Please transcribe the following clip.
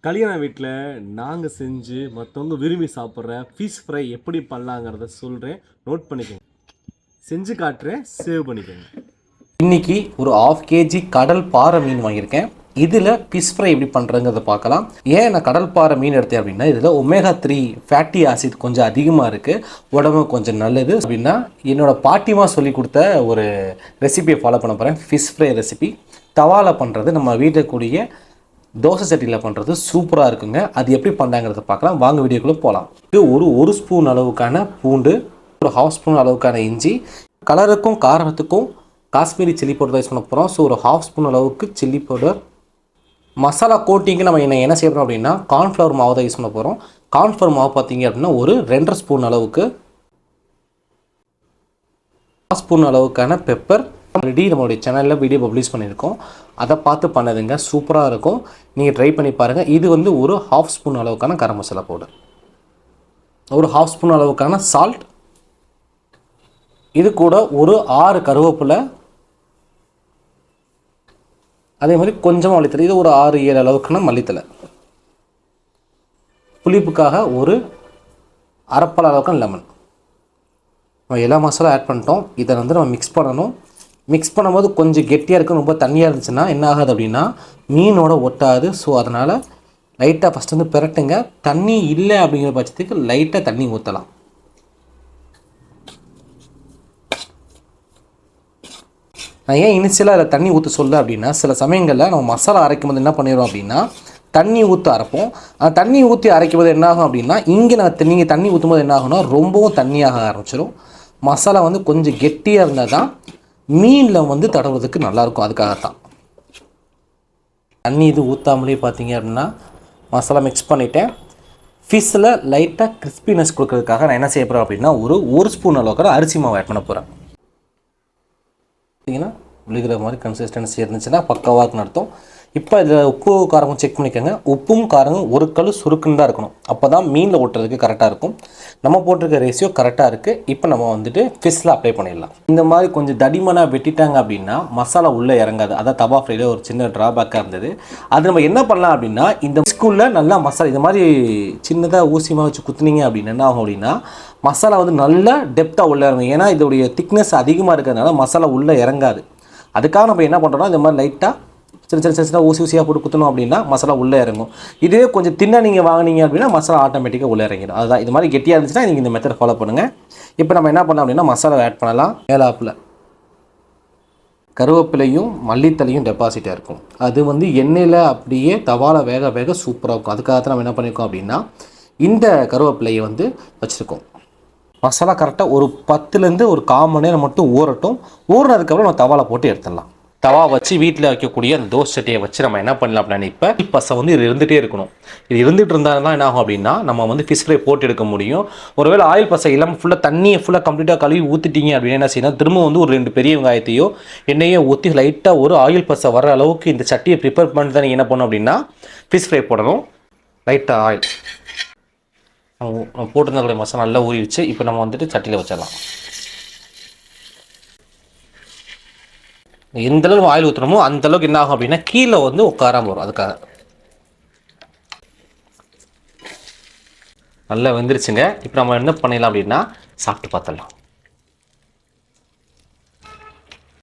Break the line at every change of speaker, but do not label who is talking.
கல்யாண வீட்டில் நாங்கள் செஞ்சு மற்றவங்க விரும்பி சாப்பிட்ற ஃபிஷ் ஃப்ரை எப்படி பண்ணலாங்கிறத சொல்கிறேன், நோட் பண்ணிக்கோங்க. செஞ்சு காட்டுறேன், சேவ் பண்ணிக்கோங்க.
இன்றைக்கி ஒரு 1/2 kg கடல் பாறை மீன் வாங்கியிருக்கேன். இதில் ஃபிஷ் ஃப்ரை எப்படி பண்ணுறங்கிறத பார்க்கலாம். ஏன் நான் கடல் பாறை மீன் எடுத்தேன் அப்படின்னா, இதில் omega-3 ஃபேட்டி ஆசிட் கொஞ்சம் அதிகமாக இருக்குது, உடம்பு கொஞ்சம் நல்லது அப்படின்னா என்னோடய பாட்டிமா சொல்லி கொடுத்த ஒரு ரெசிபியை ஃபாலோ பண்ண போகிறேன். ஃபிஷ் ஃப்ரை ரெசிபி தவாவில் பண்ணுறது, நம்ம வீட்டில் கூடிய தோசை சட்டியில் பண்ணுறது சூப்பராக இருக்குங்க. அது எப்படி பண்ணுறாங்கிறத பார்க்கலாம். வாங்க வீடியோக்குள்ளே போகலாம். இது ஒரு ஸ்பூன் அளவுக்கான பூண்டு, ஒரு 1/2 ஸ்பூன் அளவுக்கான இஞ்சி, கலருக்கும் காரத்துக்கும் காஷ்மீரி சில்லி பவுடர் யூஸ் பண்ண போகிறோம். ஸோ ஒரு 1/2 ஸ்பூன் அளவுக்கு சில்லி பவுடர். மசாலா கோட்டிங்கு நம்ம என்ன செய்யணும் அப்படின்னா கார்ன்ஃப்ளவர் மாவு தான் யூஸ் பண்ண போகிறோம். கார்ன்ஃப்ளவர் மாவு பார்த்தீங்க அப்படின்னா ஒரு 2.5 ஸ்பூன் அளவுக்கு, 1 ஸ்பூன் அளவுக்கான பெப்பர். ஆல்ரெடி நம்மளுடைய சேனலில் வீடியோ பப்ளிஷ் பண்ணியிருக்கோம், அதை பார்த்து பண்ணதுங்க, சூப்பராக இருக்கும், நீங்கள் ட்ரை பண்ணி பாருங்கள். இது வந்து ஒரு 1/2 ஸ்பூன் அளவுக்கான கரம் மசாலா பவுடர், ஒரு 1/2 ஸ்பூன் அளவுக்கான சால்ட். இது கூட ஒரு 6 கருவேப்பிலை, அதே மாதிரி கொஞ்சமாக மல்லித்தலை. இது ஒரு 6-7 அளவுக்கான மல்லித்தலை. புளிப்புக்காக ஒரு அரைப்பழ அளவுக்கான லெமன். நம்ம எல்லா மசாலா ஆட் பண்ணிட்டோம். இதை வந்து நம்ம மிக்ஸ் பண்ணணும். மிக்ஸ் பண்ணும்போது கொஞ்சம் கெட்டியாக இருக்கும். ரொம்ப தண்ணியாக இருந்துச்சுன்னா என்ன ஆகாது அப்படின்னா மீனோட ஒட்டாது. ஸோ அதனால் லைட்டாக ஃபஸ்ட்டு வந்து பிரட்டுங்க. தண்ணி இல்லை அப்படிங்கிற பட்சத்துக்கு லைட்டாக தண்ணி ஊற்றலாம். நான் ஏன் இனிஷியலாக அதில் தண்ணி ஊற்ற சொல்ல அப்படின்னா, சில சமயங்களில் நம்ம மசாலா அரைக்கும் போது என்ன பண்ணிடுவோம் அப்படின்னா தண்ணி ஊற்றி அரைப்போம். அந்த தண்ணி ஊற்றி அரைக்கும் போது என்ன ஆகும் அப்படின்னா, இங்கே நீங்கள் தண்ணி ஊற்றும் போது என்ன ஆகும்னா ரொம்பவும் தண்ணியாக ஆரம்பிச்சிடும். மசாலா வந்து கொஞ்சம் கெட்டியாக இருந்தால் தான் மீனில் வந்து தடவுறதுக்கு நல்லாயிருக்கும். அதுக்காகத்தான் தண்ணி இது ஊற்றாமலே பார்த்தீங்க அப்படின்னா மசாலா மிக்ஸ் பண்ணிவிட்டேன். ஃபிஷ்ஷில் லைட்டாக கிறிஸ்பினஸ் கொடுக்கறதுக்காக நான் என்ன செய்ய போகிறேன் அப்படின்னா ஒரு ஸ்பூன் அளவுக்கு அரிசி மாவு ஆட் பண்ண போகிறேன். பார்த்தீங்கன்னா விழுகிற மாதிரி கன்சிஸ்டன்சி இருந்துச்சுன்னா பக்காவாக இருக்குன்னு அர்த்தம். இப்போ இதில் உப்பு காரமும் செக் பண்ணிக்கோங்க. உப்பும் காரமும் ஒரு கல் சுருக்குன்னு தான் இருக்கணும். அப்போ தான் மீனில் ஓட்டுறதுக்கு கரெக்டாக இருக்கும். நம்ம போட்டிருக்க ரேஷியோ கரெக்டாக இருக்குது. இப்போ நம்ம வந்துட்டு ஃபிஷ்ஷில் அப்ளை பண்ணிடலாம். இந்த மாதிரி கொஞ்சம் தடிமனாக வெட்டிட்டாங்க அப்படின்னா மசாலா உள்ளே இறங்காது. அதான் தவா ஃப்ரையில் ஒரு சின்ன ட்ராபேக்காக இருந்தது. அது நம்ம என்ன பண்ணலாம் அப்படின்னா, இந்த ஸ்கூலில் நல்லா மசாலா இந்த மாதிரி சின்னதாக ஊசியமாக வச்சு குத்துனீங்க அப்படின்னு என்ன ஆகும் அப்படின்னா மசாலா வந்து நல்லா டெப்த்தாக உள்ளே இறங்கும். ஏன்னா இதோடைய திக்னஸ் அதிகமாக இருக்கிறதுனால மசாலா உள்ளே இறங்காது. அதுக்காக நம்ம என்ன பண்ணுறோம்னா இந்த மாதிரி லைட்டாக சின்ன ஊசியாக போட்டு குத்தணும் அப்படின்னா மசாலா உள்ளே இறங்கும். இதுவே கொஞ்சம் தின்னா நீங்கள் வாங்கினீங்க அப்படின்னா மசாலா ஆட்டோமேட்டிக்காக உள்ளே இறங்கிடும். அதுதான் இது மாதிரி கெட்டியாக இருந்துச்சுன்னா நீங்கள் இந்த மெத்தட் ஃபாலோ பண்ணுங்கள். இப்போ நம்ம என்ன பண்ணலாம் அப்படின்னா மசாலா ஆட் பண்ணலாம். மேலாப்பில் கருவேப்பிலையும் மல்லித்தலையும் டெபாசிட்டாக இருக்கும். அது வந்து எண்ணெயில் அப்படியே தவால வேக வேக சூப்பராக இருக்கும். அதுக்காக நம்ம என்ன பண்ணியிருக்கோம் அப்படின்னா இந்த கருவேப்பிலையை வந்து வச்சுருக்கோம். மசாலா கரெக்டாக ஒரு 10லேருந்து ஒரு 1/4 மணி நேரம் மட்டும் ஊறட்டும். ஊறினதுக்கப்புறம் நம்ம தவால போட்டு எடுத்துடலாம். தவா வச்சு வீட்டில் வைக்கக்கூடிய அந்த தோசை சட்டியை வச்சு நம்ம என்ன பண்ணலாம் அப்படின்னா இப்போ பசை வந்து இது இருந்துகிட்டே இருக்கணும். இது இருந்துகிட்டு இருந்தால் தான் என்ன ஆகும் அப்படின்னா நம்ம வந்து ஃபிஷ் ஃப்ரை போட்டு எடுக்க முடியும். ஒருவேளை ஆயில் பசை இல்லாமல் ஃபுல்லாக தண்ணியை ஃபுல்லாக கம்ப்ளீட்டாக கழுவி ஊற்றிட்டீங்க அப்படின்னா என்ன செய்யணும், திரும்ப வந்து ஒரு 2 பெரிய வெங்காயத்தையோ எண்ணெயோ ஊற்றி லைட்டாக ஒரு ஆயில் பசை வர அளவுக்கு இந்த சட்டியை ப்ரிப்பேர் பண்ணி தான் நீங்கள் என்ன பண்ணணும் அப்படின்னா ஃபிஷ் ஃப்ரை போடணும். லைட்டாக ஆயில் நம்ம போட்டிருந்தக்கூடிய மசாலா நல்லா ஊறிடுச்சு. இப்போ நம்ம வந்துட்டு சட்டியில் வச்சிடலாம். எந்த அளவுக்கு ஆயில் ஊற்றுறோமோ அந்தளவுக்கு என்ன ஆகும் அப்படின்னா கீழே வந்து உட்காராமல் வரும். அதுக்காக நல்லா வெந்துருச்சுங்க. இப்போ நம்ம என்ன பண்ணிடலாம் அப்படின்னா சாப்பிட்டு பார்த்துடலாம்.